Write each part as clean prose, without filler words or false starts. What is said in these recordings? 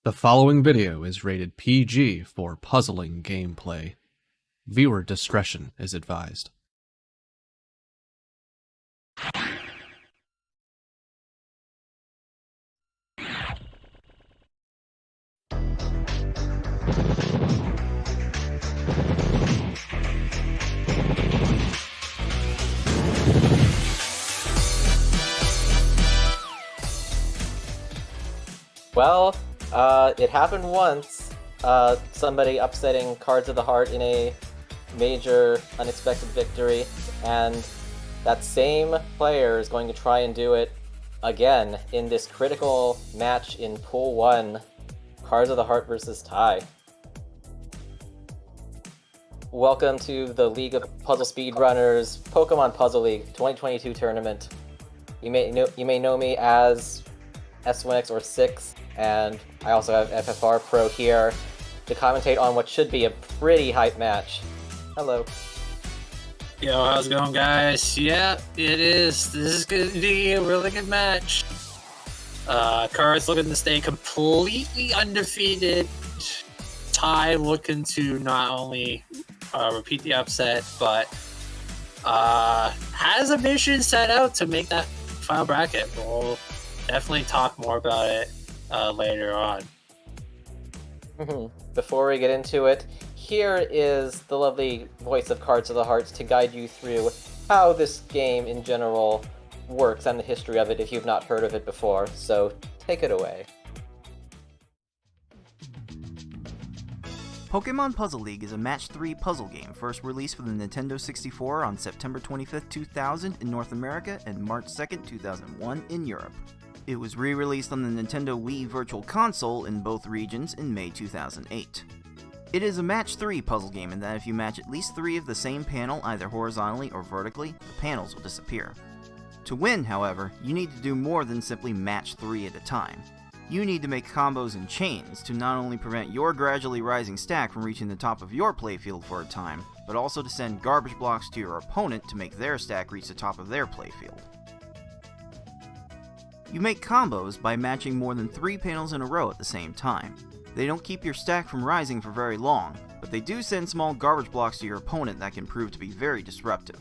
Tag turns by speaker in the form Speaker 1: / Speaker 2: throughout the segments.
Speaker 1: The following video is rated PG for puzzling gameplay. Viewer discretion is advised.
Speaker 2: Well, it happened once. Somebody upsetting Cards of the Heart in a major unexpected victory, and that same player is going to try and do it again in this critical match in Pool 1, Cards of the Heart versus Tai. Welcome to the League of Puzzle Speedrunners Pokemon Puzzle League 2022 tournament. You may know me as S1X or 6, and I also have FFR Pro here to commentate on what should be a pretty hype match. Hello.
Speaker 3: Yo, how's it going, guys? Yeah, it is. This is going to be a really good match. Cards looking to stay completely undefeated. Tai looking to not only repeat the upset, but has a mission set out to make that final bracket. We'll definitely talk more about it later on.
Speaker 2: Before we get into it, here is the lovely voice of Cards of the Heart to guide you through how this game in general works and the history of it if you've not heard of it before. So take it away.
Speaker 4: Pokemon Puzzle League is a Match 3 puzzle game first released for the Nintendo 64 on September 25, 2000 in North America and March 2, 2001 in Europe. It was re-released on the Nintendo Wii Virtual Console in both regions in May 2008. It is a Match 3 puzzle game in that if you match at least 3 of the same panel either horizontally or vertically, the panels will disappear. To win, however, you need to do more than simply match 3 at a time. You need to make combos and chains to not only prevent your gradually rising stack from reaching the top of your playfield for a time, but also to send garbage blocks to your opponent to make their stack reach the top of their playfield. You make combos by matching more than 3 panels in a row at the same time. They don't keep your stack from rising for very long, but they do send small garbage blocks to your opponent that can prove to be very disruptive.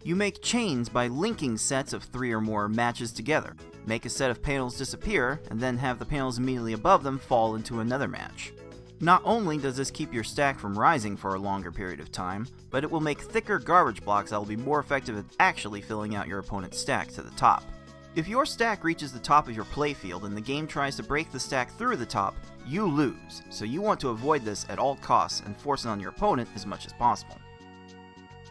Speaker 4: You make chains by linking sets of 3 or more matches together. Make a set of panels disappear, and then have the panels immediately above them fall into another match. Not only does this keep your stack from rising for a longer period of time, but it will make thicker garbage blocks that will be more effective at actually filling out your opponent's stack to the top. If your stack reaches the top of your playfield and the game tries to break the stack through the top, you lose, so you want to avoid this at all costs and force it on your opponent as much as possible.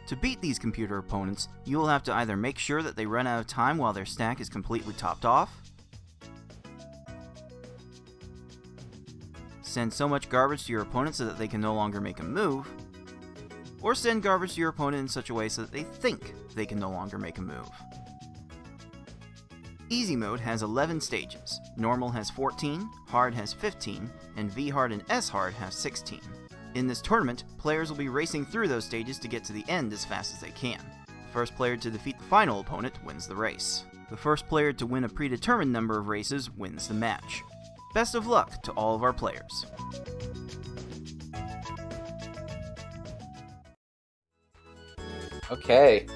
Speaker 4: To beat these computer opponents, you will have to either make sure that they run out of time while their stack is completely topped off, send so much garbage to your opponent so that they can no longer make a move, or send garbage to your opponent in such a way so that they think they can no longer make a move. Easy mode has 11 stages, normal has 14, hard has 15, and V-hard and S-hard have 16. In this tournament, players will be racing through those stages to get to the end as fast as they can. The first player to defeat the final opponent wins the race. The first player to win a predetermined number of races wins the match. Best of luck to all of our players.
Speaker 2: Okay,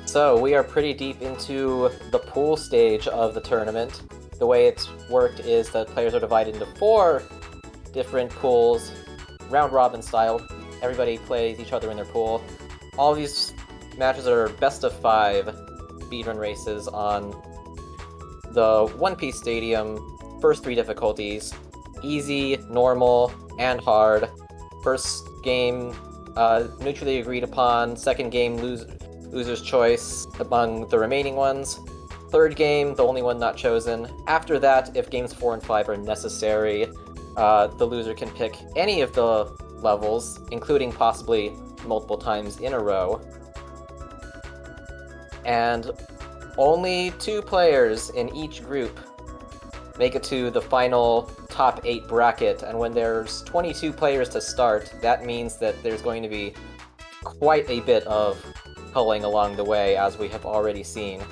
Speaker 2: so we are pretty deep into the pool stage of the tournament. The way it's worked is that players are divided into 4 different pools, round-robin style. Everybody plays each other in their pool. All these matches are best of 5 speedrun races on the One Piece Stadium. First 3 difficulties: easy, normal, and hard. First game, mutually agreed upon. Second game, loser's choice among the remaining ones. Third game, the only one not chosen. After that, if games 4 and 5 are necessary, the loser can pick any of the levels, including possibly multiple times in a row. And only 2 players in each group make it to the final top 8 bracket, and when there's 22 players to start, that means that there's going to be quite a bit of culling along the way, as we have already seen.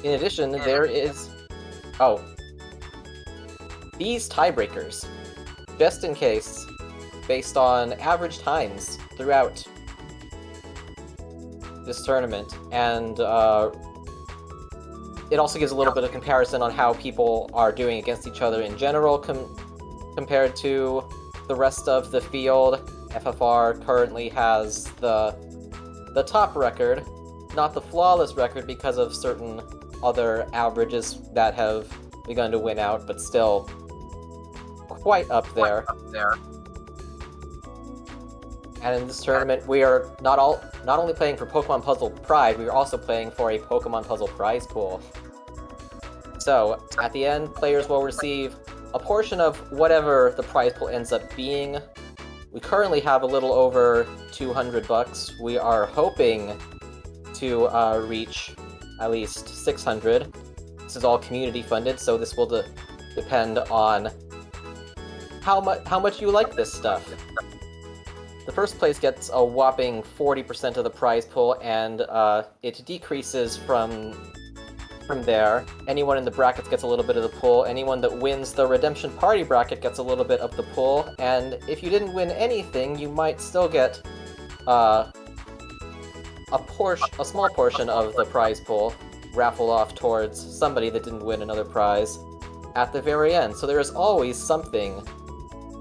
Speaker 2: In addition, there is... Oh, these tiebreakers, just in case, based on average times throughout this tournament, and it also gives a little bit of comparison on how people are doing against each other in general compared to the rest of the field. FFR currently has the top record, not the flawless record because of certain other averages that have begun to win out, but still quite up there. And in this tournament, we are not only playing for Pokemon Puzzle Pride, we are also playing for a Pokemon Puzzle prize pool. So, at the end, players will receive a portion of whatever the prize pool ends up being. We currently have a little over $200. We are hoping to reach at least 600. This is all community funded, so this will depend on how much you like this stuff. The first place gets a whopping 40% of the prize pool, and it decreases from there. Anyone in the brackets gets a little bit of the pool. Anyone that wins the Redemption Party bracket gets a little bit of the pool, and if you didn't win anything, you might still get a small portion of the prize pool raffle off towards somebody that didn't win another prize at the very end. So there is always something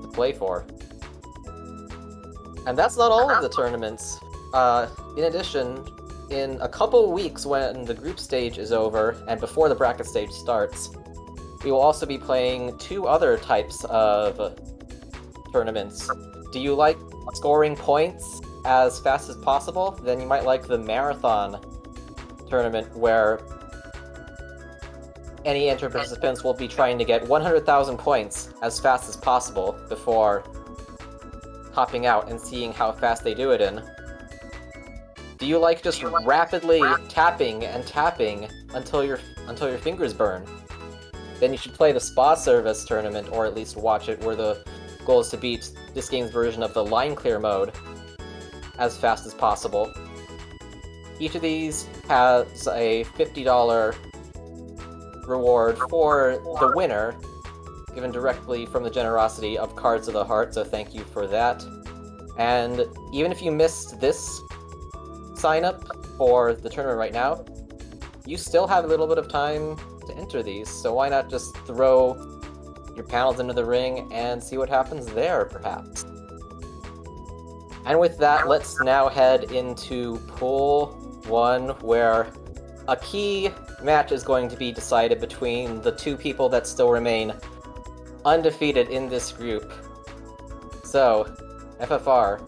Speaker 2: to play for. And that's not all of the tournaments. In addition, in a couple weeks when the group stage is over and before the bracket stage starts, we will also be playing 2 other types of tournaments. Do you like scoring points as fast as possible? Then you might like the marathon tournament, where any entry participants will be trying to get 100,000 points as fast as possible before hopping out and seeing how fast they do it in. Do you like just rapidly tapping and tapping until your fingers burn? Then you should play the Spa Service tournament, or at least watch it, where the goal is to beat this game's version of the line clear mode as fast as possible. Each of these has a $50 reward for the winner, given directly from the generosity of Cards of the Heart, so thank you for that. And even if you missed this sign up for the tournament right now, you still have a little bit of time to enter these, so why not just throw your panels into the ring and see what happens there, perhaps. And with that, let's now head into Pool 1, where a key match is going to be decided between the 2 people that still remain undefeated in this group. So, FFR,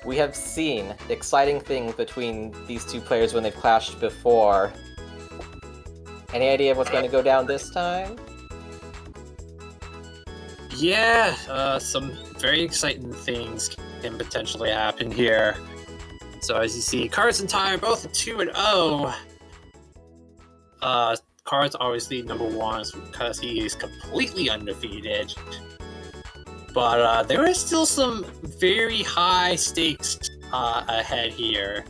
Speaker 2: we have seen exciting things between these 2 players when they've clashed before. Any idea of what's going to go down this time?
Speaker 3: Yeah, some very exciting things can potentially happen here. So as you see, Cards and Ty are both 2-0. Cards obviously number 1 because he is completely undefeated. But there is still some very high stakes ahead here.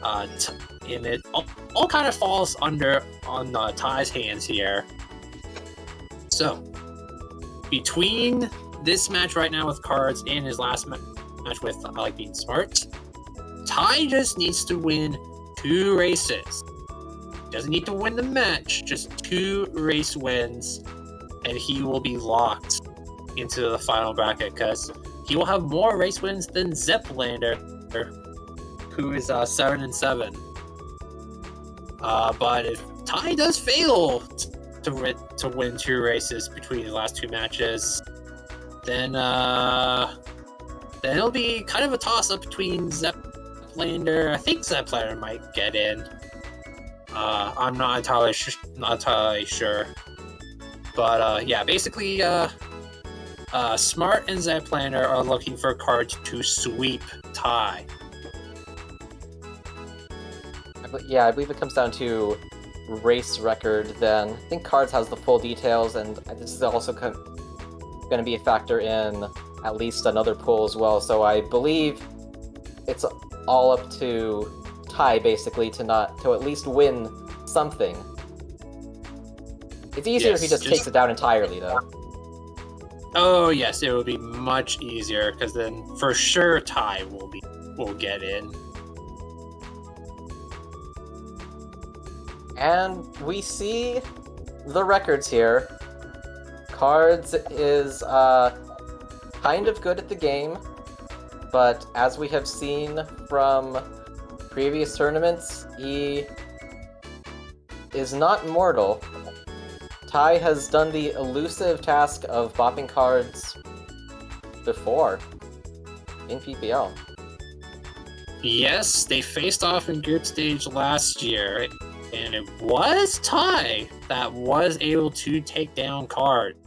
Speaker 3: And it all kind of falls on Ty's hands here. So, between this match right now with Cards and his last match with I Like Being Smart, Ty just needs to win 2 races. Doesn't need to win the match, just 2 race wins, and he will be locked into the final bracket, because he will have more race wins than Zeplander, who is 7-7. But if Ty does fail to win 2 races between the last 2 matches, then it'll be kind of a toss-up between Zeplander. I think Zeplander might get in. I'm not entirely sure. But yeah, basically, Smart and Zeplander are looking for Cards to sweep Ty.
Speaker 2: Yeah, I believe it comes down to race record then. I think Cards has the full details, and this is also going to be a factor in at least another pool as well, so I believe it's all up to Ty, basically, to at least win something. It's easier if he
Speaker 3: Yes,
Speaker 2: just takes it down entirely, though.
Speaker 3: Oh yes, it will be much easier because then for sure Ty will get in.
Speaker 2: And we see the records here. Cards is kind of good at the game, but as we have seen from previous tournaments, he is not mortal. Ty has done the elusive task of bopping cards before in PPL.
Speaker 3: Yes, they faced off in group stage last year, and it was Ty that was able to take down cards.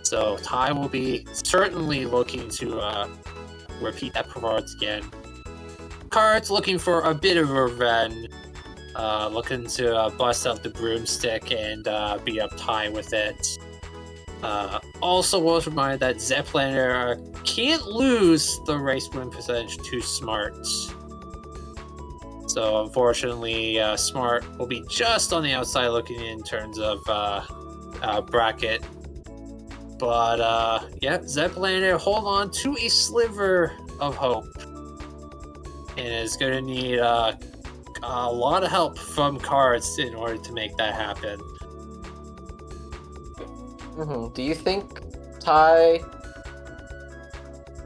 Speaker 3: So Ty will be certainly looking to repeat that performance again. Cards looking for a bit of revenge, looking to bust out the broomstick and beat up Ty with it. Also was reminded that Zeplander can't lose the race win percentage to Smart. So unfortunately, Smart will be just on the outside looking in terms of bracket. But yeah, Zeplander hold on to a sliver of hope, and is going to need a lot of help from cards in order to make that happen.
Speaker 2: Do you think Ty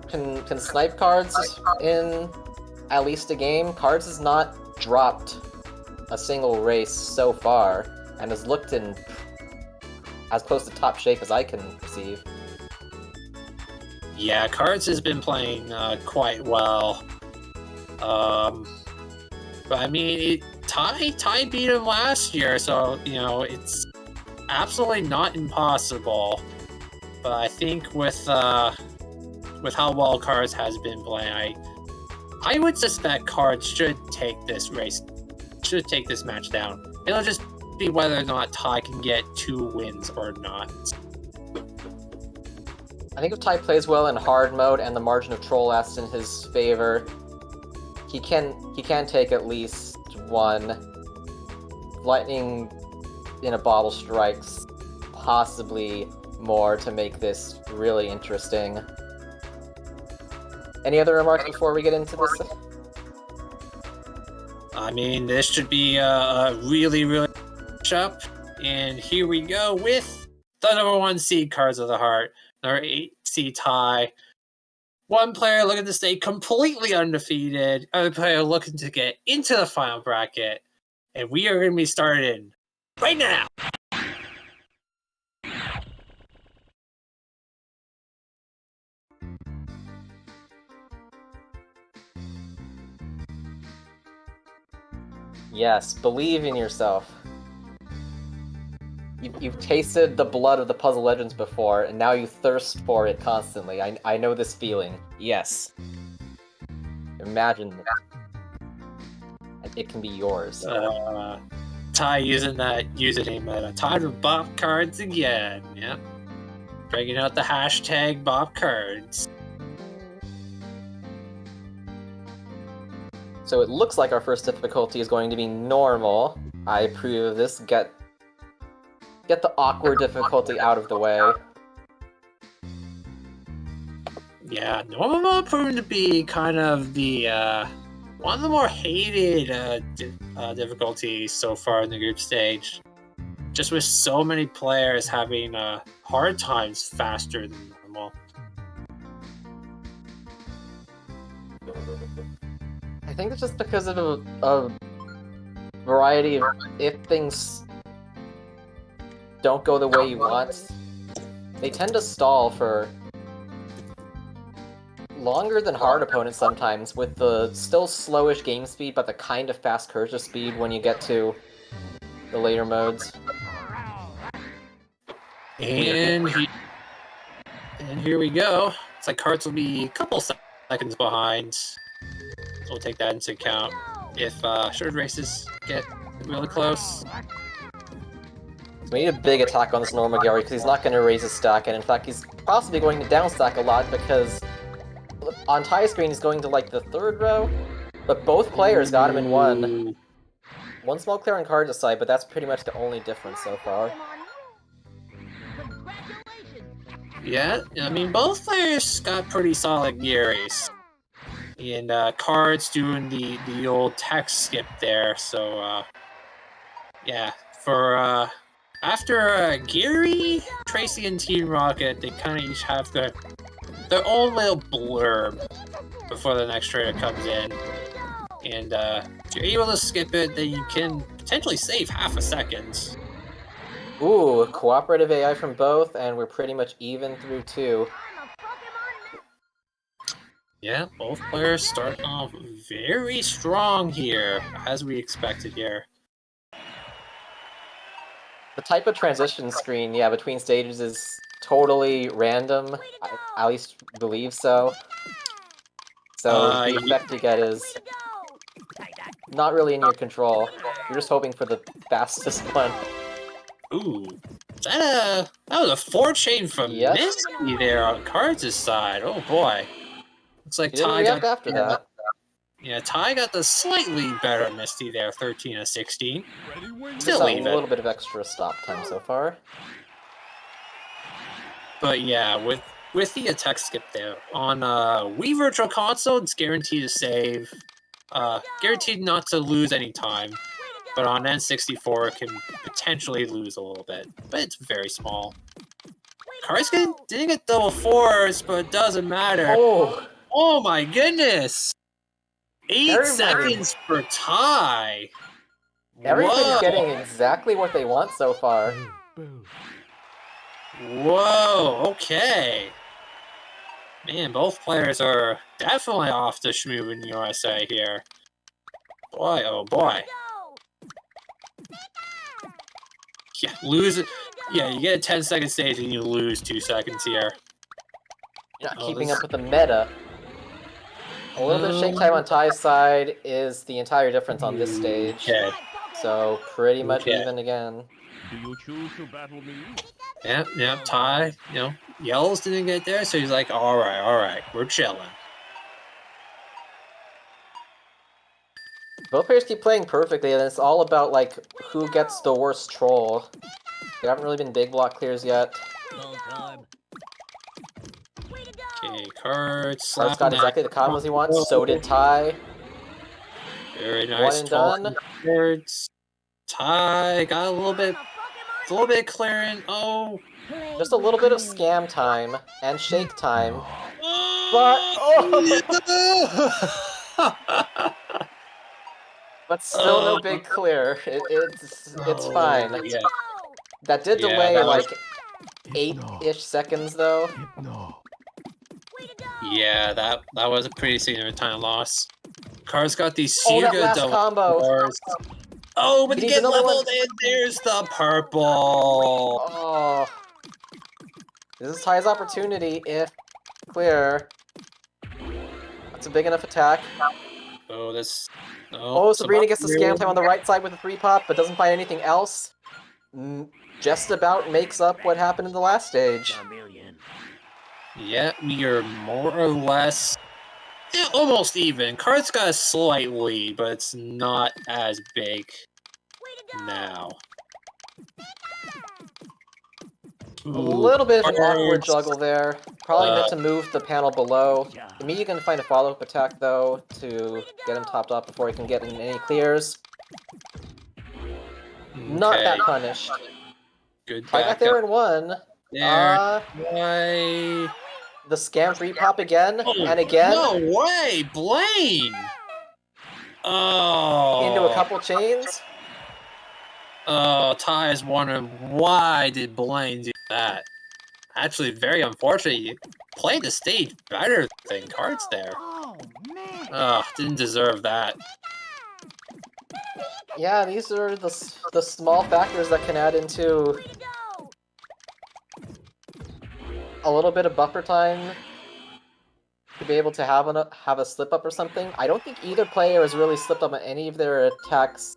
Speaker 2: can snipe cards in at least a game? Cards has not dropped a single race so far, and has looked in as close to top shape as I can perceive.
Speaker 3: Yeah, Cards has been playing quite well. But I mean, Ty beat him last year, so you know it's absolutely not impossible. But I think with how well Cards has been playing, I would suspect Cards should take this match down. It'll just be whether or not Ty can get 2 wins or not.
Speaker 2: I think if Ty plays well in hard mode and the margin of troll lasts in his favor, he can take at least 1. Lightning in a bottle strikes, possibly more to make this really interesting. Any other remarks before we get into this?
Speaker 3: I mean, this should be a really, really up. And here we go with the number 1 seed Cards of the Heart, number 8 seed Ty. One player looking to stay completely undefeated, other player looking to get into the final bracket, and we are going to be starting right now.
Speaker 2: Yes, believe in yourself. You've tasted the blood of the Puzzle Legends before, and now you thirst for it constantly. I know this feeling. Yes. Imagine it. And it can be yours.
Speaker 3: Ty using that username meta. Time to bop cards again. Yep. Breaking out the hashtag bop cards.
Speaker 2: So it looks like our first difficulty is going to be normal. I approve of this. Get the awkward difficulty out of the way.
Speaker 3: Yeah, normal mode proven to be kind of the one of the more hated difficulties so far in the group stage. Just with so many players having hard times faster than normal.
Speaker 2: I think it's just because of a variety of if things don't go the way you want, they tend to stall for longer than hard opponents sometimes, with the still slowish game speed but the kind of fast cursor speed when you get to the later modes.
Speaker 3: And here we go. It's like Cards will be a couple seconds behind. So we'll take that into account if short races get really close.
Speaker 2: So we need a big attack on this normal Gary because he's not going to raise his stack, and in fact he's possibly going to downstack a lot because on Ty's screen he's going to like the 3rd row, but both players got him in 1. One small clear on Cards' side, but that's pretty much the only difference so far.
Speaker 3: Yeah, I mean, both players got pretty solid gearies. And Cards doing the old text skip there, so yeah. For after Geary, Tracy, and Team Rocket, they kind of each have their own little blurb before the next trader comes in. And if you're able to skip it, then you can potentially save half a second.
Speaker 2: Ooh, cooperative AI from both, and we're pretty much even through 2.
Speaker 3: Yeah, both players start off very strong here, as we expected here.
Speaker 2: The type of transition screen, yeah, between stages is totally random. I at least believe so. So the effect you get is not really in your control. You're just hoping for the fastest one.
Speaker 3: Ooh, that was a 4-chain from
Speaker 2: Yes.
Speaker 3: Misty there on Cards' side. Oh boy. Looks like
Speaker 2: He didn't
Speaker 3: Ty
Speaker 2: react
Speaker 3: got
Speaker 2: after that.
Speaker 3: Yeah, Ty got the slightly better Misty there, 13 of 16.
Speaker 2: Just
Speaker 3: Still
Speaker 2: a
Speaker 3: even.
Speaker 2: little bit of extra stop time so far.
Speaker 3: But yeah, with the attack skip there on Wii Virtual Console, it's guaranteed to save, guaranteed not to lose any time. But on N64, it can potentially lose a little bit, but it's very small. Karskin didn't get double 4s, but it doesn't matter. Oh my goodness! 8 seconds for Ty.
Speaker 2: Everybody's getting exactly what they want so far.
Speaker 3: Whoa, okay. Man, both players are definitely off to Shmoo in USA here. Boy, oh boy. Yeah, lose it. Yeah, you get a 10-second stage and you lose 2 seconds here.
Speaker 2: You're not keeping up with the meta. A little bit of shake time on Ty's side is the entire difference on this stage.
Speaker 3: Okay.
Speaker 2: So pretty much even again.
Speaker 5: Do you choose to battle me?
Speaker 3: Yeah, Ty, Yells didn't get there, so he's like, alright, we're chilling.
Speaker 2: Both players keep playing perfectly, and it's all about, like, who gets the worst troll. There haven't really been big block clears yet.
Speaker 3: Okay, Cards.
Speaker 2: Cards got exactly the combos he wants, so did Ty.
Speaker 3: Very nice.
Speaker 2: 1 and done.
Speaker 3: Cards. Ty got a little bit clearing. Oh.
Speaker 2: Just a little bit of scam time and shake time. But still no big clear. It's fine.
Speaker 3: Yeah.
Speaker 2: That did delay like 8-ish seconds though.
Speaker 3: Yeah, that was a pretty significant time loss. Car's got these
Speaker 2: Oh,
Speaker 3: super
Speaker 2: that
Speaker 3: good
Speaker 2: last
Speaker 3: double
Speaker 2: combo.
Speaker 3: bars. Oh, but
Speaker 2: He
Speaker 3: to
Speaker 2: needs
Speaker 3: get
Speaker 2: another
Speaker 3: leveled
Speaker 2: one.
Speaker 3: in, there's the purple.
Speaker 2: Oh. This is Ty's opportunity if clear. That's a big enough attack.
Speaker 3: Oh, this.
Speaker 2: Oh, Sabrina gets the scam time on the right side with a 3-pop, but doesn't find anything else. Just about makes up what happened in the last stage.
Speaker 3: Yeah, we are more or less almost even. Card's got a slight lead, but it's not as big now.
Speaker 2: A little bit of an awkward
Speaker 3: Cards.
Speaker 2: juggle there. Probably meant to move the panel below. Immediately gonna find a follow-up attack though to get him topped off before he can get in any clears. Not that punished.
Speaker 3: Good
Speaker 2: I got there in 1.
Speaker 3: There. Why?
Speaker 2: The scam 3-pop again
Speaker 3: Oh,
Speaker 2: and again.
Speaker 3: No way, Blaine! Oh.
Speaker 2: Into a couple chains.
Speaker 3: Oh, Ty is wondering why did Blaine do that? Actually, very unfortunate. You played the stage better than Cards there.
Speaker 5: Oh man!
Speaker 3: Oh, didn't deserve that.
Speaker 2: Yeah, these are the small factors that can add into a little bit of buffer time to be able to have a slip up or something. I don't think either player has really slipped up on any of their attacks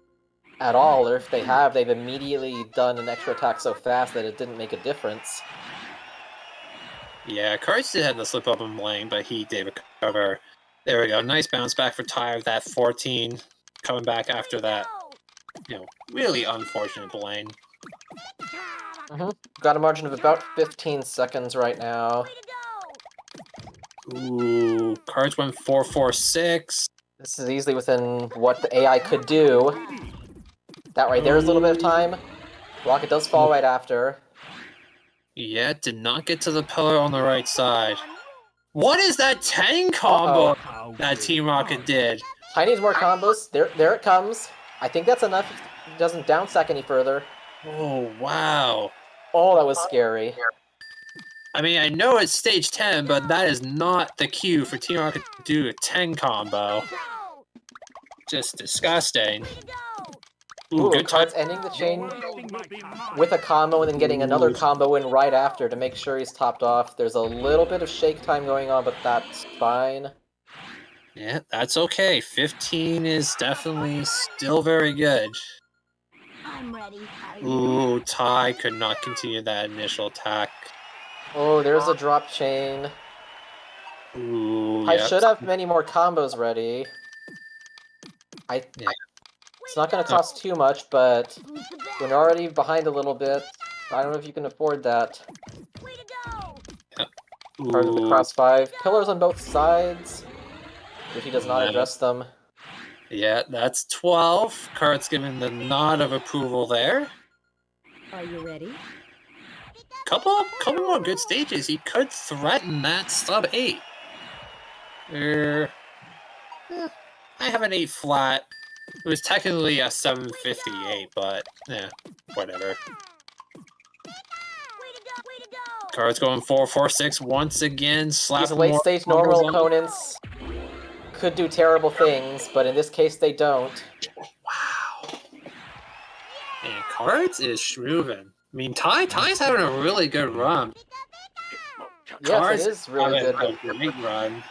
Speaker 2: at all, or if they have, they've immediately done an extra attack so fast that it didn't make a difference.
Speaker 3: Yeah, Cards did have the slip up on Blaine, but he did recover. There we go. Nice bounce back for Ty with that 14. Coming back after that really unfortunate, Blaine.
Speaker 2: Got a margin of about 15 seconds right now.
Speaker 3: Ooh, cards went 4-4-6.
Speaker 2: This is easily within what the AI could do. That right there is a little bit of time. Rocket does fall right after.
Speaker 3: Yeah, did not get to the pillar on the right side. What is that 10 combo that Team Rocket did?
Speaker 2: Ty needs more combos. There it comes. I think that's enough if it doesn't down sack any further.
Speaker 3: Oh, wow.
Speaker 2: Oh, that was scary.
Speaker 3: I mean, I know it's stage 10, but that is not the cue for Team Rocket to do a 10 combo. Just disgusting.
Speaker 2: Ooh,
Speaker 3: good
Speaker 2: Card's ending the chain with a combo and then getting another combo in right after to make sure he's topped off. There's a little bit of shake time going on, but that's fine.
Speaker 3: Yeah, that's okay. 15 is definitely still very good.
Speaker 6: I'm ready.
Speaker 3: Ooh, Ty could not continue that initial attack.
Speaker 2: Oh, there's a drop chain.
Speaker 3: Ooh,
Speaker 2: I
Speaker 3: yep.
Speaker 2: should have many more combos ready.
Speaker 3: Yeah.
Speaker 2: It's not going to cost too much, but when you're already behind a little bit, I don't know if you can afford that. Cards with the cross 5. Pillars on both sides, if he does not address them.
Speaker 3: Yeah, that's 12. Card's giving the nod of approval there.
Speaker 6: Are you ready?
Speaker 3: Couple more good stages. He could threaten that sub 8. I have an 8 flat. It was technically a 758, but yeah, whatever. Card's going 4-4-6 once again.
Speaker 2: These late-stage normal opponents could do terrible things, but in this case they don't.
Speaker 3: Wow. And Cards is schmoovin'. I mean, Ty's having a really good run.
Speaker 2: Yes, it is really good.
Speaker 3: A great run.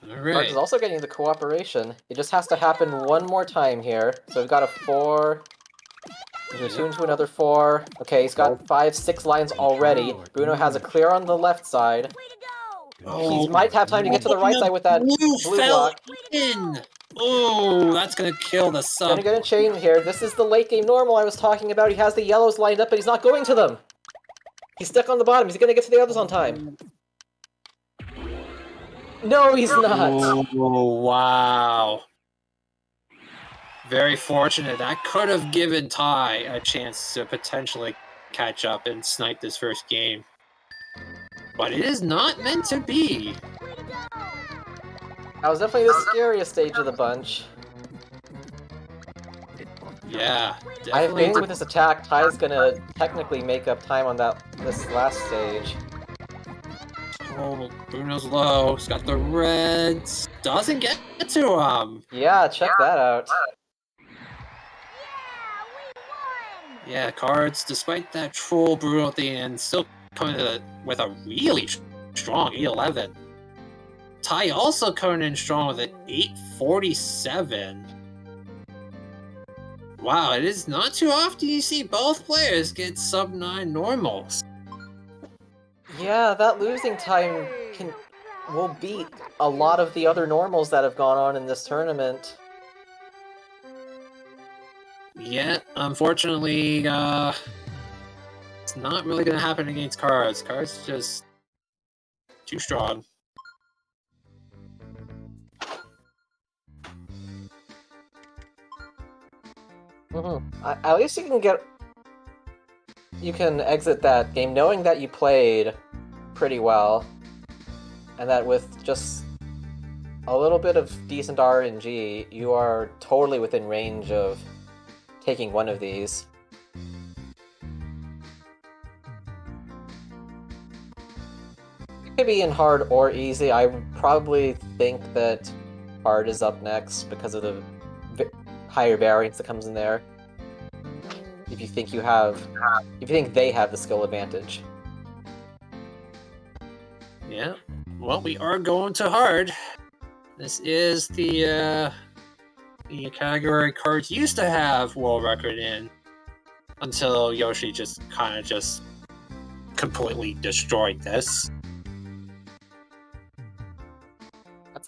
Speaker 3: Alright.
Speaker 2: Cards is also getting the cooperation. It just has to happen one more time here. So we've got a 4. Into a 2 into another 4. Okay, he's got 5, 6 lines already. Bruno has a clear on the left side. He might have time to get to the right side with that blue block.
Speaker 3: Oh, that's gonna kill the sub.
Speaker 2: Gonna get a chain here. This is the late game normal I was talking about. He has the yellows lined up, but he's not going to them. He's stuck on the bottom. He's gonna get to the others on time. No, he's not.
Speaker 3: Oh, wow. Very fortunate. That could have given Ty a chance to potentially catch up and snipe this first game. But it is not meant to be.
Speaker 2: That was definitely the scariest stage of the bunch.
Speaker 3: Yeah, definitely.
Speaker 2: I think with this attack, Ty's gonna technically make up time on this last stage.
Speaker 3: Oh, Bruno's low. He's got the reds. Doesn't get to him.
Speaker 2: Yeah, check that out.
Speaker 3: Yeah, Cards, despite that troll Bruno at the end, still coming with a really strong 811. Ty also coming in strong with an 847. Wow, it is not too often you see both players get sub-9 normals.
Speaker 2: Yeah, that losing time will beat a lot of the other normals that have gone on in this tournament.
Speaker 3: Yeah, unfortunately, it's not really going to happen against Cards. Cards is just too strong.
Speaker 2: At least you can exit that game knowing that you played pretty well, and that with just a little bit of decent RNG, you are totally within range of taking one of these. It could be in hard or easy. I would probably think that hard is up next because of the higher variance that comes in there. If you think they have the skill advantage.
Speaker 3: Yeah. Well, we are going to hard. This is the category Cards used to have world record in, until Yoshi just completely destroyed this.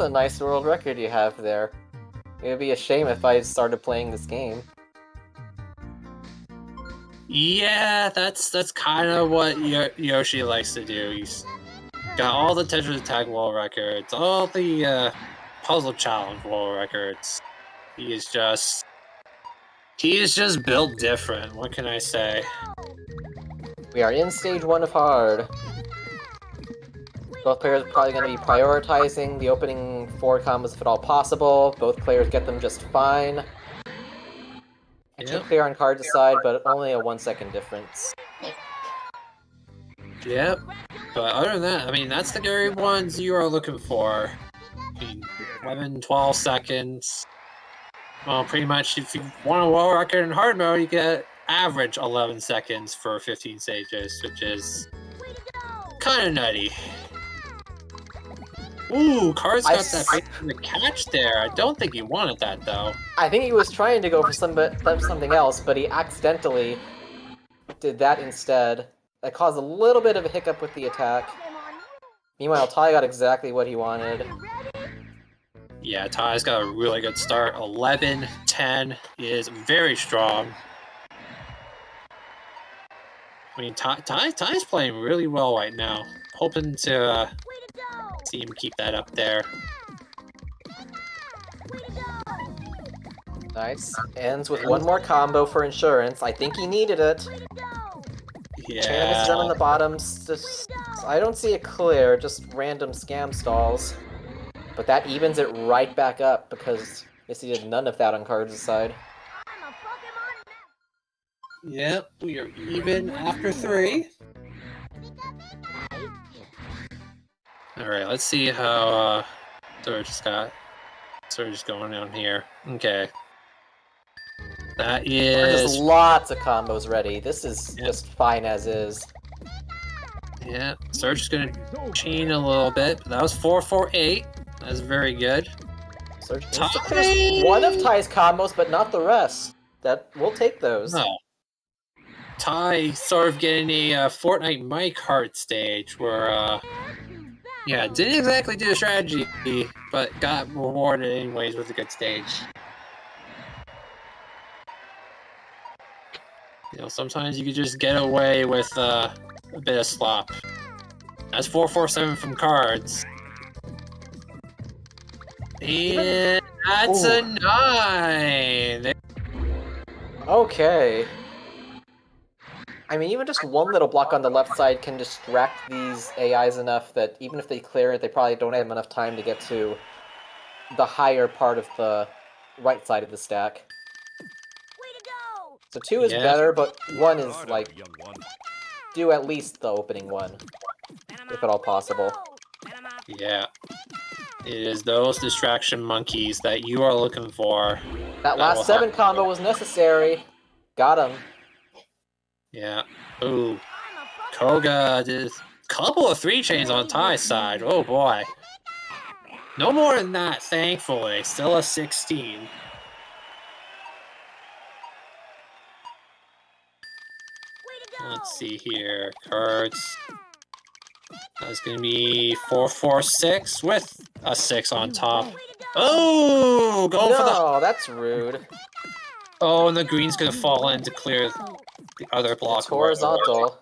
Speaker 2: a nice world record you have there. It would be a shame if I started playing this game.
Speaker 3: Yeah, that's kind of what Yoshi likes to do. He's got all the Tetris Attack world records, all the Puzzle Challenge world records. He is just built different. What can I say?
Speaker 2: We are in stage 1 of hard. Both players are probably going to be prioritizing the opening 4 combos if at all possible. Both players get them just fine. I took clear on card side, but only a 1 second difference.
Speaker 3: Yep. But other than that, I mean, that's the very ones you are looking for. I mean, 11, 12 seconds. Well, pretty much, if you want a world record in hard mode, you get average 11 seconds for 15 stages, which is kind of nutty. Ooh, Cards got that the catch there. I don't think he wanted that, though.
Speaker 2: I think he was trying to go for something else, but he accidentally did that instead. That caused a little bit of a hiccup with the attack. Meanwhile, Ty got exactly what he wanted.
Speaker 3: Yeah, Ty's got a really good start. 11-10 is very strong. I mean, Ty's playing really well right now. Hoping to see him keep that up there.
Speaker 2: Nice. Ends with one more combo for insurance. I think he needed it. Chain misses them in the bottoms. Just, I don't see it clear, just random scam stalls. But that evens it right back up because yes, he did none of that on Cards' side.
Speaker 3: Yep, we are even after 3. Alright, let's see how Surge's going down here. Okay. That
Speaker 2: There's
Speaker 3: is...
Speaker 2: lots of combos ready. This is just fine as is.
Speaker 3: Yeah, Surge is going to chain a little bit. That was 4-4-8. That's very good.
Speaker 2: Surge needs to clear one of Ty's combos, but not the rest. We'll take those.
Speaker 3: No. Ty sort of getting a Fortnite Mike Heart stage where, yeah, didn't exactly do a strategy, but got rewarded anyways with a good stage. You know, sometimes you can just get away with a bit of slop. That's 4-4-7 from Cards. And that's a 9!
Speaker 2: Okay. I mean, even just one little block on the left side can distract these AIs enough that even if they clear it, they probably don't have enough time to get to the higher part of the right side of the stack. So 2 is better, but 1 is, like, do at least the opening 1, if at all possible.
Speaker 3: Yeah. It is those distraction monkeys that you are looking for.
Speaker 2: That last 7 combo was necessary. Got him.
Speaker 3: Yeah. Ooh. Koga did a couple of 3 chains on Ty's side. Oh boy. No more than that, thankfully. Still a 16. Let's see here. Cards. That's going to be 4-4-6 with a 6 on top. Oh! Going for the...
Speaker 2: No, that's rude.
Speaker 3: Oh, and the green's going to fall in to clear the other block.
Speaker 2: It's horizontal.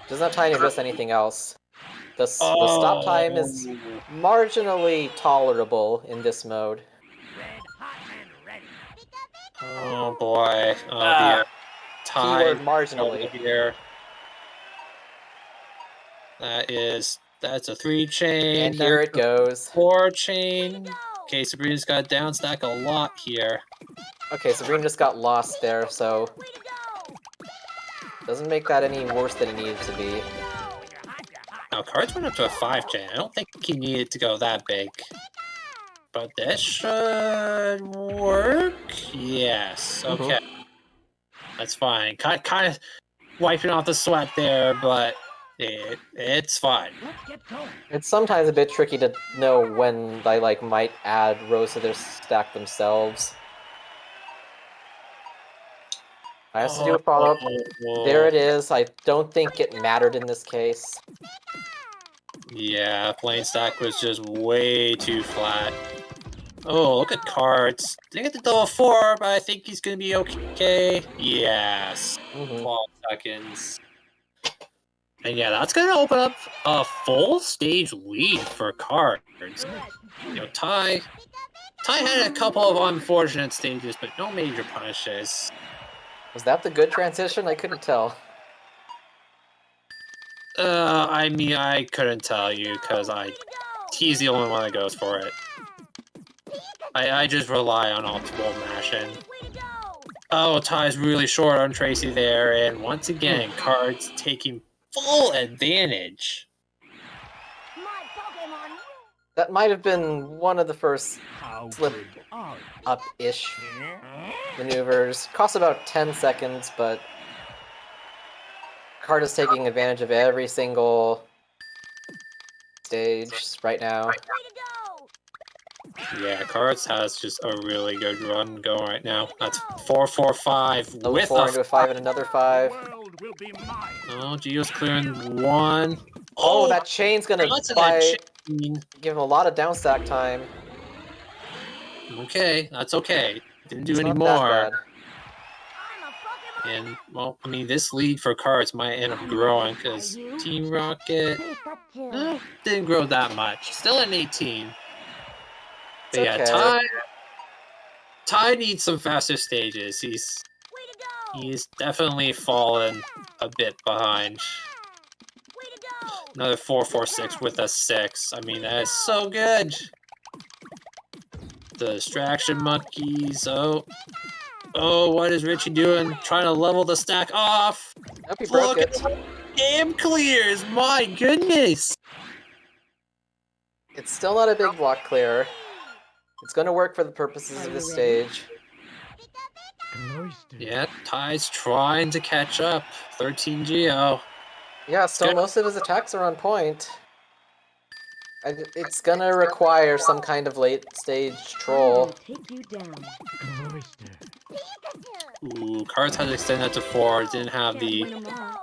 Speaker 2: Doesn't have time to adjust anything else. The stop time is marginally tolerable in this mode.
Speaker 3: Oh boy. Oh dear.
Speaker 2: Keyword marginally.
Speaker 3: Here. That's a 3 chain.
Speaker 2: And here it goes.
Speaker 3: 4 chain. Okay, Sabrina's got a down stack a lot here.
Speaker 2: Okay, Sabrina just got lost there, so doesn't make that any worse than it needed to be.
Speaker 3: Now, Cards went up to a 5 chain. I don't think he needed to go that big. But this should work? Yes. Okay. That's fine. Kind of wiping off the sweat there, but it's fine.
Speaker 2: It's sometimes a bit tricky to know when they might add rows to their stack themselves. I have to do a follow-up. There it is. I don't think it mattered in this case.
Speaker 3: Yeah, plane stack was just way too flat. Oh, look at Cards. Didn't get the double 4, but I think he's gonna be okay. Yes. 12 seconds. And yeah, that's gonna open up a full stage lead for Cards. You know, Ty had a couple of unfortunate stages, but no major punishes.
Speaker 2: Was that the good transition? I couldn't tell.
Speaker 3: I mean, I couldn't tell you, because he's the only one that goes for it. I just rely on ultimate mashing. Oh, Ty's really short on Tracy there, and once again, Cards taking full advantage.
Speaker 2: That might have been one of the first
Speaker 5: How
Speaker 2: slip
Speaker 5: good are
Speaker 2: up-ish maneuvers. Cost about 10 seconds, but Card is taking advantage of every single stage right now.
Speaker 3: Yeah, Cards has just a really good run going right now. That's 4-4-5
Speaker 2: Another
Speaker 3: with
Speaker 2: 4
Speaker 3: a...
Speaker 2: into a 5 and another 5.
Speaker 5: the world will be mine.
Speaker 3: Oh, Gio's clearing 1.
Speaker 2: Oh, that chain's gonna
Speaker 3: that's an
Speaker 2: buy,
Speaker 3: chain.
Speaker 2: give him a lot of down stack time.
Speaker 3: Okay, that's okay. Didn't do
Speaker 2: It's
Speaker 3: any
Speaker 2: not
Speaker 3: more.
Speaker 2: that bad.
Speaker 3: And, well, I mean, this lead for Cards might end up growing, because Team Rocket didn't grow that much. Still at 18. But yeah,
Speaker 2: okay.
Speaker 3: Ty needs some faster stages. He's definitely fallen a bit behind. Another 4-4-6 with a 6. I mean, that is so good. The distraction monkeys. Oh, what is Richie doing? Trying to level the stack off.
Speaker 2: Hope he broke
Speaker 3: Look
Speaker 2: it.
Speaker 3: at the game clears. My goodness.
Speaker 2: It's still not a big block clear. It's gonna work for the purposes of this stage.
Speaker 3: Yeah, Ty's trying to catch up. 13 Geo.
Speaker 2: Yeah, still most of his attacks are on point. It's gonna require some kind of late stage troll.
Speaker 6: Take you down.
Speaker 3: Ooh, Cards had to extend that to 4. Didn't have the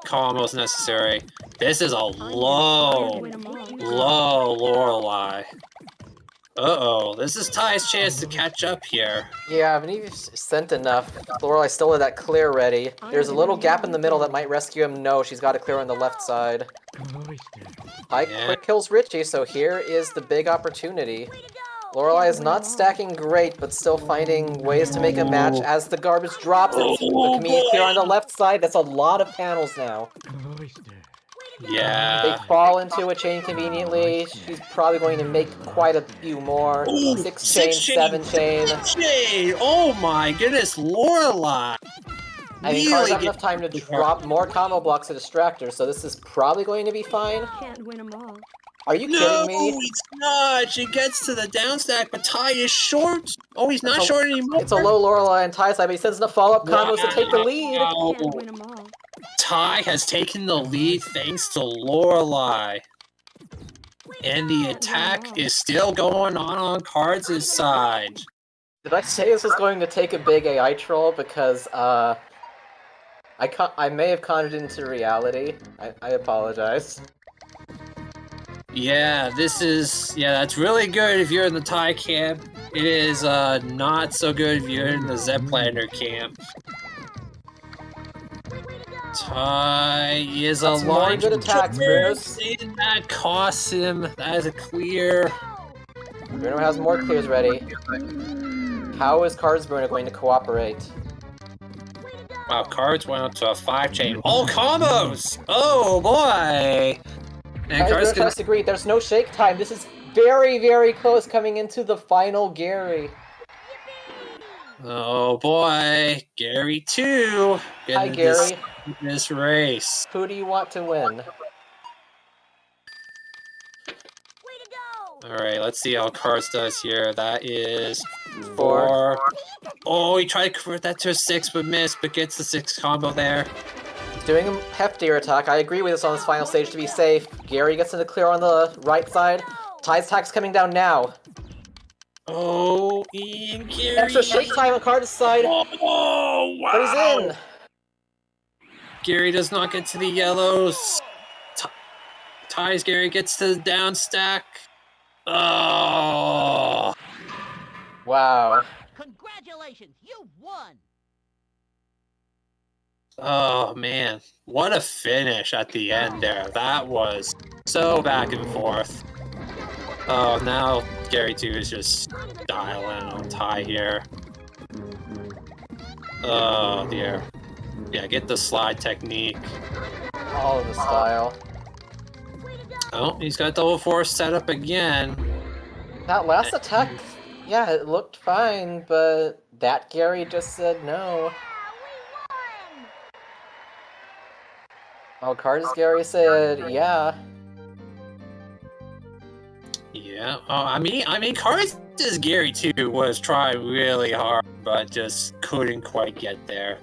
Speaker 3: combos necessary. This is a low Lorelei. Uh-oh, this is Ty's chance to catch up here.
Speaker 2: Yeah, but he's sent enough. Lorelei still had that clear ready. There's a little gap in the middle that might rescue him. No, she's got to clear on the left side. Ty quick kills Richie, so here is the big opportunity. Lorelei is not stacking great, but still finding ways to make a match as the garbage drops. It's Camille clear on the left side. That's a lot of panels now. They
Speaker 3: Yeah.
Speaker 2: fall into a chain conveniently. She's probably going to make quite a few more.
Speaker 3: Ooh,
Speaker 2: 6 chain, 7 chain.
Speaker 3: Chain! Oh my goodness, Lorelei!
Speaker 2: I mean, Cards have enough time to drop more combo blocks to distract her, so this is probably going to be fine.
Speaker 6: Can't win 'em all.
Speaker 2: Are you
Speaker 3: No,
Speaker 2: kidding me?
Speaker 3: it's not! She gets to the down stack, but Ty is short! Oh, he's not short anymore!
Speaker 2: It's a low Lorelei and Ty side, but he sends enough follow-up combos to take the lead.
Speaker 6: Can't win 'em all.
Speaker 3: Ty has taken the lead thanks to Lorelei. And the attack is still going on Cards' side.
Speaker 2: Did I say this was going to take a big AI troll? Because, I may have conjured into reality. I apologize.
Speaker 3: Yeah, that's really good if you're in the Ty camp. It is not so good if you're in the Zeplander camp. Ty is a
Speaker 2: That's more
Speaker 3: line
Speaker 2: good attacks, Bruce.
Speaker 3: and that costs him. That is a clear.
Speaker 2: Bruno has more clears ready. How is Cards Bruno going to cooperate?
Speaker 3: Wow, Cards went up to a 5 chain. All combos! Oh boy! And Cards
Speaker 2: I disagree. There's no shake time. This is very, very close coming into the final Gary.
Speaker 3: Oh boy, Gary 2.
Speaker 2: Hi, Gary.
Speaker 3: This race.
Speaker 2: Who do you want to win?
Speaker 3: Alright, let's see how Cards does here. That is
Speaker 2: 4.
Speaker 3: 4. Oh, he tried to convert that to a 6, but missed, but gets the 6 combo there.
Speaker 2: Doing a heftier attack. I agree with this on this final stage to be safe. Gary gets into clear on the right side. Ty's attack's coming down now.
Speaker 3: Oh, Ian Gary.
Speaker 2: Extra shake time on Cards' side.
Speaker 3: Oh, wow.
Speaker 2: But he's in.
Speaker 3: Gary does not get to the yellows. Ty's Gary gets to the down stack. Oh!
Speaker 2: Wow.
Speaker 5: Congratulations, you won!
Speaker 3: Oh, man. What a finish at the end there. That was so back and forth. Oh, now Gary 2 is just dialing on Ty here. Oh, dear. Yeah, get the slide technique.
Speaker 2: All of the style.
Speaker 3: Oh, he's got double force set up again.
Speaker 2: That last attack, yeah, it looked fine, but that Gary just said no. Oh, Cards Gary said, yeah.
Speaker 3: Yeah. Oh, I mean, Cards Gary 2 was trying really hard, but just couldn't quite get there.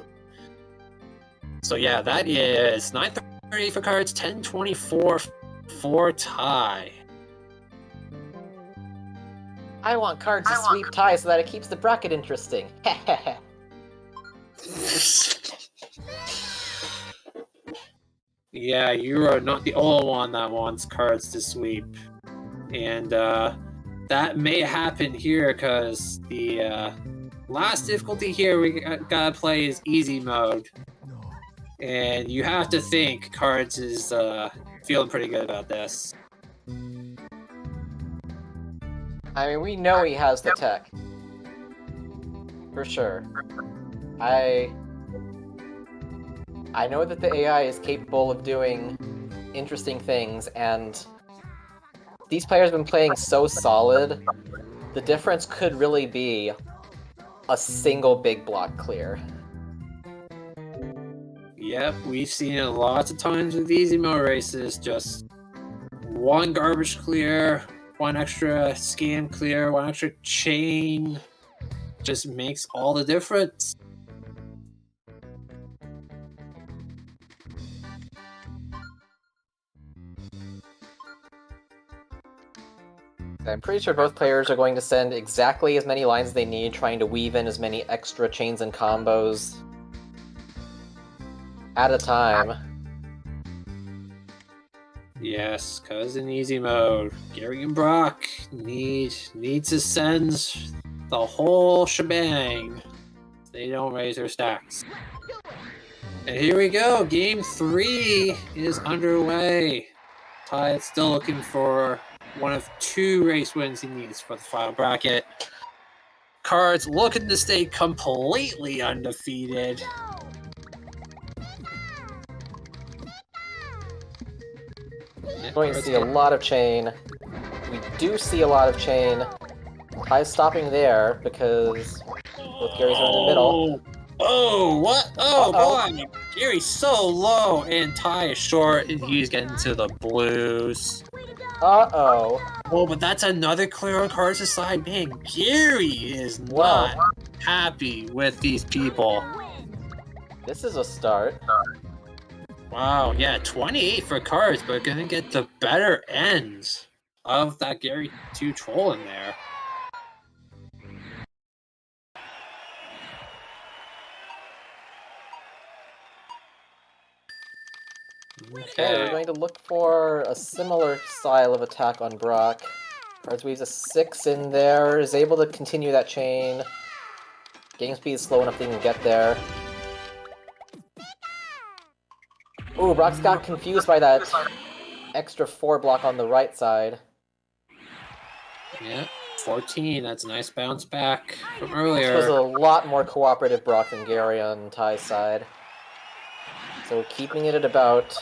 Speaker 3: So yeah, that is 9:30 for Cards, 10:24 for Ty.
Speaker 2: I want Cards to sweep Ty so that it keeps the bracket interesting.
Speaker 3: Yeah, you are not the only one that wants Cards to sweep. And that may happen here because the last difficulty here we gotta play is easy mode. And you have to think Cards is feeling pretty good about this.
Speaker 2: I mean, we know he has the tech. For sure. I know that the AI is capable of doing interesting things, and these players have been playing so solid, the difference could really be a single big block clear.
Speaker 3: Yep, we've seen it lots of times with easy mode races. Just one garbage clear, one extra scam clear, one extra chain just makes all the difference.
Speaker 2: I'm pretty sure both players are going to send exactly as many lines as they need, trying to weave in as many extra chains and combos at a time.
Speaker 3: Yes, because in easy mode, Gary and Brock need to send the whole shebang. They don't raise their stacks. And here we go. Game 3 is underway. Ty is still looking for one of 2 race wins he needs for the final bracket. Cards looking to stay completely undefeated.
Speaker 2: We're going to see a lot of chain. We do see a lot of chain. Ty's stopping there because both Garys are in the middle.
Speaker 3: Oh, what? Oh,
Speaker 2: Uh-oh.
Speaker 3: boy! Gary's so low, and Ty is short, and he's getting to the blues.
Speaker 2: Uh-oh.
Speaker 3: Oh, but that's another clear on Cards' side. Man, Gary is
Speaker 2: Whoa.
Speaker 3: not happy with these people.
Speaker 2: This is a start.
Speaker 3: Wow, yeah, 28 for Cards, but gonna get the better ends of that Gary 2 troll in there.
Speaker 2: Okay, we're going to look for a similar style of attack on Brock. Cards weaves a 6 in there, is able to continue that chain. Game speed is slow enough that he can get there. Ooh, Brock's got confused by that extra 4 block on the right side.
Speaker 3: Yeah, 14, that's a nice bounce back from
Speaker 2: This was
Speaker 3: earlier.
Speaker 2: a lot more cooperative Brock than Gary on Ty's side. So keeping it at about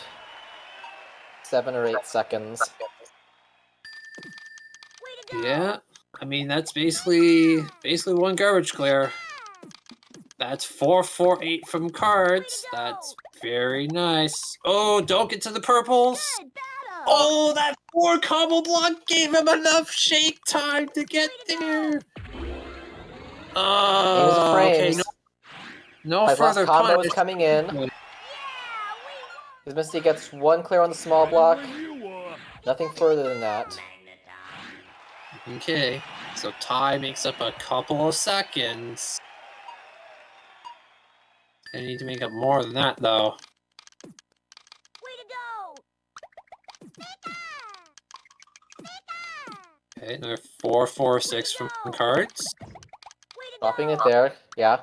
Speaker 2: 7 or 8 seconds.
Speaker 3: Yeah, I mean, that's basically one garbage clear. That's 448 from Cards. That's very nice. Oh, don't get to the purples. Oh, that 4 combo block gave him enough shake time to get there. Oh, okay,
Speaker 2: Frames.
Speaker 3: no
Speaker 2: Ty's last
Speaker 3: further
Speaker 2: combo
Speaker 3: punish.
Speaker 2: is coming in. His Misty gets 1 clear on the small block. Nothing further than that.
Speaker 3: Okay, so Ty makes up a couple of seconds. I need to make up more than that, though. Okay, another 4-4-6 from cards.
Speaker 2: Dropping it there, yeah.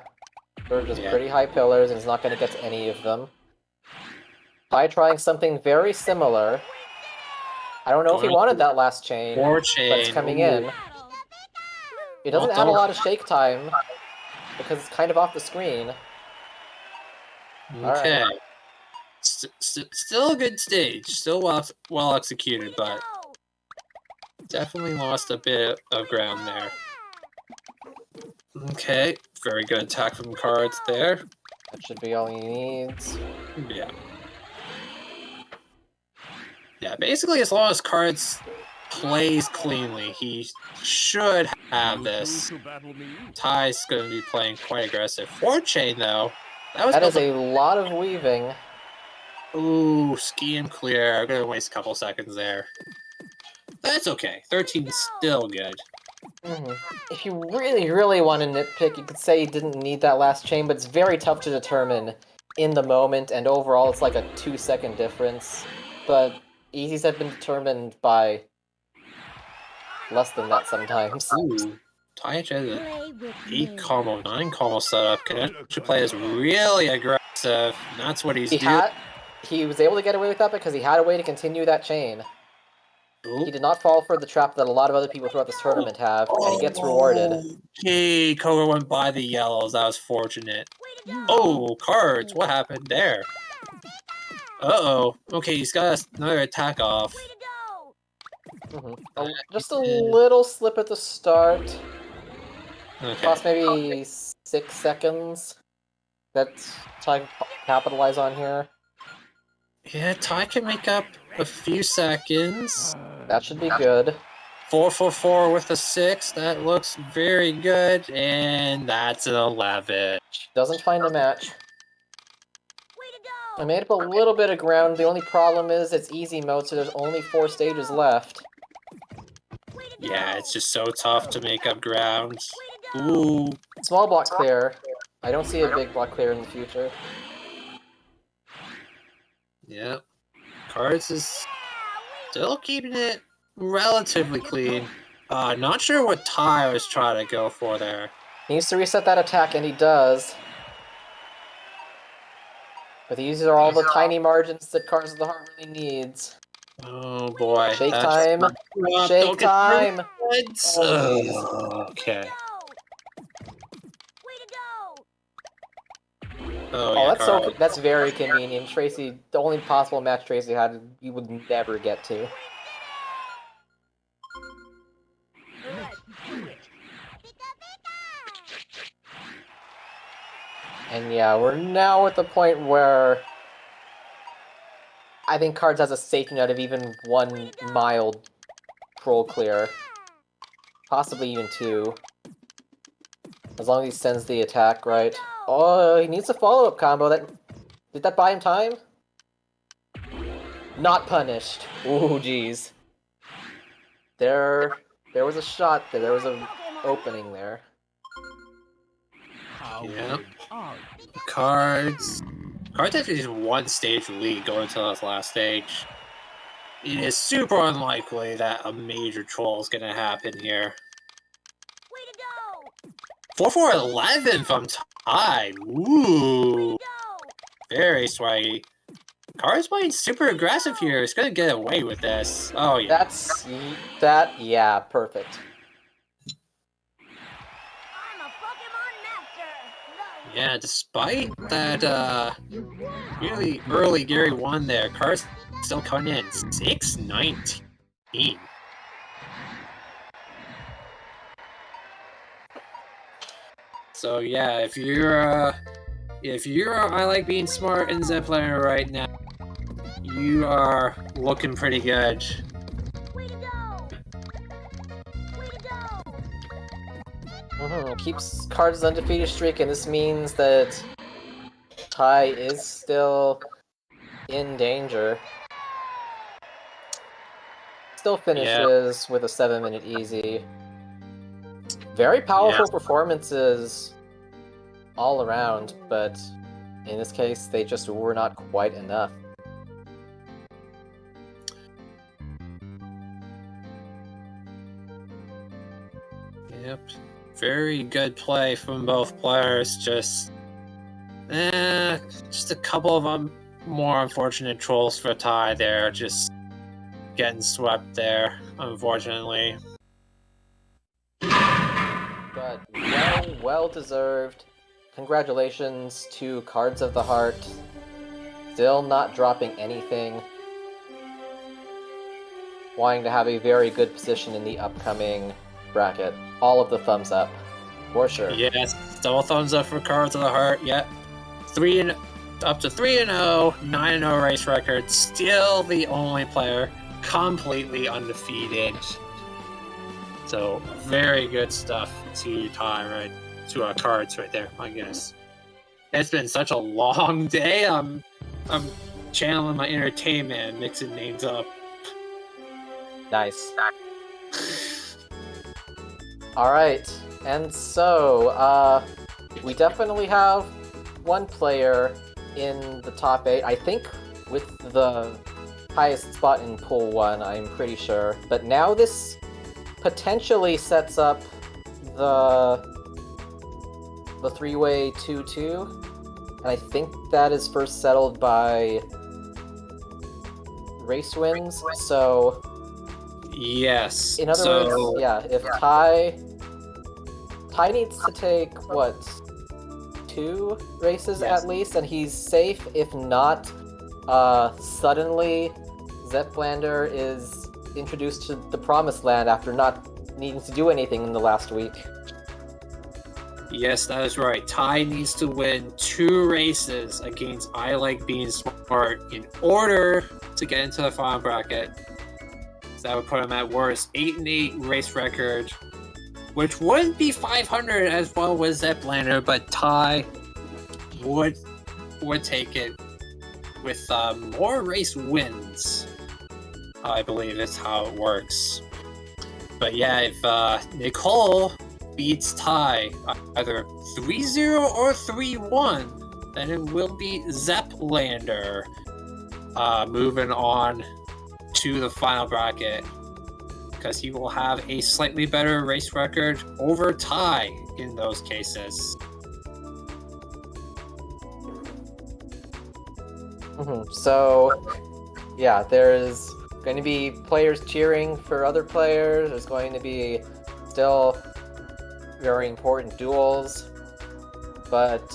Speaker 2: They're just
Speaker 3: Yeah.
Speaker 2: pretty high pillars, and he's not going to get to any of them. By trying something very similar. I don't know if he
Speaker 3: Going
Speaker 2: wanted that last chain,
Speaker 3: 4
Speaker 2: but it's
Speaker 3: chain.
Speaker 2: coming
Speaker 3: Ooh.
Speaker 2: in. It doesn't
Speaker 3: Well
Speaker 2: add a
Speaker 3: done.
Speaker 2: lot of shake time, because it's kind of off the screen.
Speaker 3: Okay.
Speaker 2: Alright.
Speaker 3: Still a good stage. Still well executed, but definitely lost a bit of ground there. Okay, very good attack from cards there.
Speaker 2: That should be all he needs.
Speaker 3: Yeah. Yeah, basically as long as cards plays cleanly, he should have this. Ty's going to be playing quite aggressive. 4 chain though.
Speaker 2: That is a lot of weaving.
Speaker 3: Ooh, ski and clear. I'm going to waste a couple seconds there. That's okay. 13 is still good.
Speaker 2: If you really, really want to nitpick, you could say he didn't need that last chain, but it's very tough to determine in the moment, and overall it's like a 2-second difference. But easies have been determined by less than that sometimes.
Speaker 3: Ooh, Ty has an
Speaker 5: Play with
Speaker 3: 8
Speaker 5: me.
Speaker 3: combo, 9 combo setup. Can actually play this really aggressive, and that's what he's doing.
Speaker 2: He was able to get away with that because he had a way to continue that chain.
Speaker 3: Ooh.
Speaker 2: He did not fall for the trap that a lot of other people throughout this tournament have, and he gets rewarded.
Speaker 3: Okay, Koga went by the yellows. That was fortunate.
Speaker 5: You
Speaker 3: Oh, cards. What happened there? Uh-oh. Okay, he's got another attack off.
Speaker 2: Just a little slip at the start.
Speaker 3: Okay.
Speaker 2: Cost maybe 6 seconds. That's trying to capitalize on here.
Speaker 3: Yeah, Ty can make up a few seconds.
Speaker 2: That should be good.
Speaker 3: 4-4-4 with a 6. That looks very good. And that's an 11.
Speaker 2: Doesn't find a match. I made up a little bit of ground. The only problem is it's easy mode, so there's only 4 stages left.
Speaker 3: Yeah, it's just so tough to make up ground. Ooh.
Speaker 2: Small block clear. I don't see a big block clear in the future.
Speaker 3: Yep. Cards is still keeping it relatively clean. Not sure what Ty was trying to go for there.
Speaker 2: He needs to reset that attack, and he does. But these are all the tiny margins that Cards of the Heart really needs.
Speaker 3: Oh boy.
Speaker 2: Shake
Speaker 3: that's
Speaker 2: time.
Speaker 3: not rough.
Speaker 2: Shake
Speaker 3: Don't get
Speaker 2: time.
Speaker 3: cards.
Speaker 2: Oh, jeez.
Speaker 3: Okay. Oh,
Speaker 2: Oh,
Speaker 3: yeah,
Speaker 2: that's
Speaker 3: cards.
Speaker 2: that's very convenient. Tracy, the only possible match Tracy had, you would never get to. And yeah, we're now at the point where I think Cards has a safety net of even 1 mild troll clear. Possibly even 2. As long as he sends the attack right. Oh, he needs a follow-up combo. Did that buy him time? Not punished. Ooh, jeez. There was a shot there. There was an opening there.
Speaker 3: Yeah. Cards. Cards have just 1 stage lead going to this last stage. It is super unlikely that a major troll is going to happen here. 4-4-11 from Ty. Ooh. Very swaggy. Cards playing super aggressive here. He's going to get away with this. Oh, yeah.
Speaker 2: Yeah, perfect.
Speaker 3: Yeah, despite that really early Gary 1 there, Cards still coming in 6-19. So yeah, if you're I like being smart in Zeppelin right now, you are looking pretty good.
Speaker 2: Keeps Cards' undefeated streak, and this means that Ty is still in danger. Still finishes with a 7-minute easy. Very powerful performances all around, but in this case, they just were not quite enough.
Speaker 3: Very good play from both players. Just a couple of more unfortunate trolls for Ty there. Just getting swept there, unfortunately.
Speaker 2: But well deserved. Congratulations to Cards of the Heart. Still not dropping anything. Wanting to have a very good position in the upcoming bracket. All of the thumbs up, for sure.
Speaker 3: Yes, double thumbs up for Cards of the Heart. Yep, up to 3-0, 9-0 race record. Still the only player completely undefeated. So very good stuff to Ty, right? To Cards right there. My goodness, it's been such a long day. I'm channeling my entertainment and mixing names up.
Speaker 2: Nice. Alright, and so, we definitely have one player in the top 8, I think with the highest spot in Pool 1, I'm pretty sure. But now this potentially sets up the three-way 2-2, and I think that is first settled by race wins, so...
Speaker 3: Yes.
Speaker 2: In other words, yeah, if Ty needs to take, what, 2 races at least, and he's safe. If not, suddenly Zeplander is introduced to the Promised Land after not needing to do anything in the last week.
Speaker 3: Yes, that is right. Ty needs to win 2 races against I Like Being Smart in order to get into the final bracket. So that would put him at worst 8-8 race record, which would be 500 as well with Zeplander, but Ty would take it with more race wins. I believe is how it works. But yeah, if Nicole beats Ty either 3-0 or 3-1, then it will be Zeplander moving on to the final bracket, because he will have a slightly better race record over Ty in those cases.
Speaker 2: So, yeah, there's going to be players cheering for other players. There's going to be still very important duels. But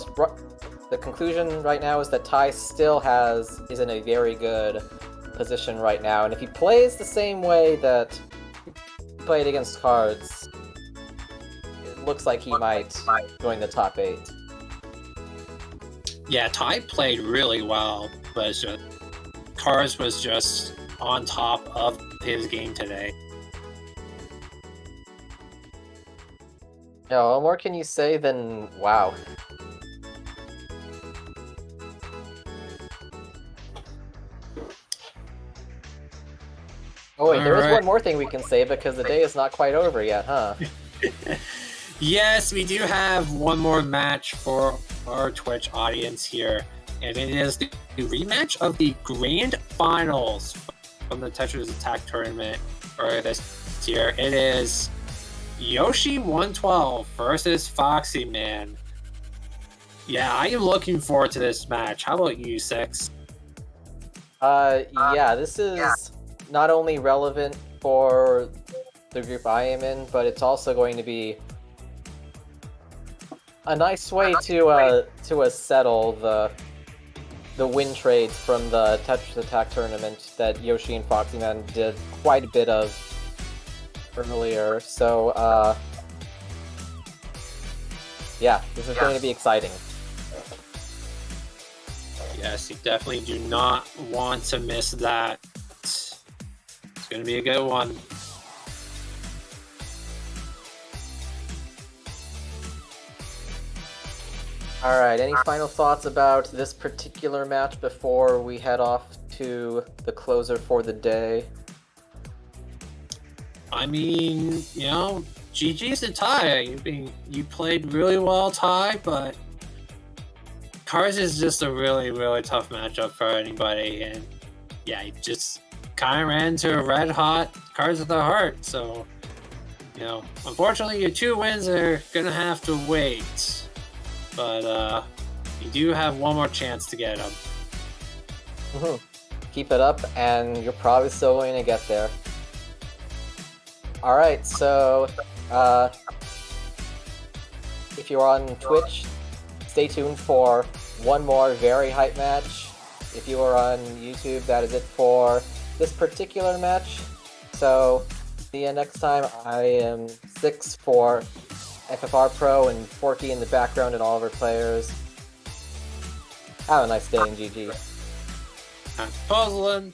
Speaker 2: the conclusion right now is that Ty still is in a very good position right now. And if he plays the same way that he played against Cards, it looks like he might join the top 8.
Speaker 3: Yeah, Ty played really well, but Cards was just on top of his game today.
Speaker 2: Yeah, what more can you say than wow? Oh wait, there is one more thing we can say because the day is not quite over yet, huh?
Speaker 3: Yes, we do have one more match for our Twitch audience here, and it is the rematch of the Grand Finals from the Tetris Attack Tournament earlier this year. It is Yoshi 112 versus Foxy Man. Yeah, I am looking forward to this match. How about you, Six?
Speaker 2: Yeah, this is not only relevant for the group I am in, but it's also going to be a nice way to settle the win trades from the Tetris Attack tournament that Yoshi and Foxy Man did quite a bit of earlier. So yeah, this is going to be exciting.
Speaker 3: Yes, you definitely do not want to miss that. It's going to be a good one.
Speaker 2: Alright, any final thoughts about this particular match before we head off to the closer for the day?
Speaker 3: I mean, you know, GG's to Ty. You played really well, Ty, but Cards is just a really, really tough matchup for anybody, and yeah, you just kind of ran into a red-hot Cards of the Heart, so You know, unfortunately, your 2 wins are gonna have to wait. But you do have one more chance to get them.
Speaker 2: Keep it up, and you're probably still going to get there. Alright, so if you're on Twitch, stay tuned for one more very hype match. If you are on YouTube, that is it for this particular match. So, see you next time. I am 6 for FFR Pro and Forky in the background and all of our players. Have a nice day and GG.
Speaker 3: I'm puzzling.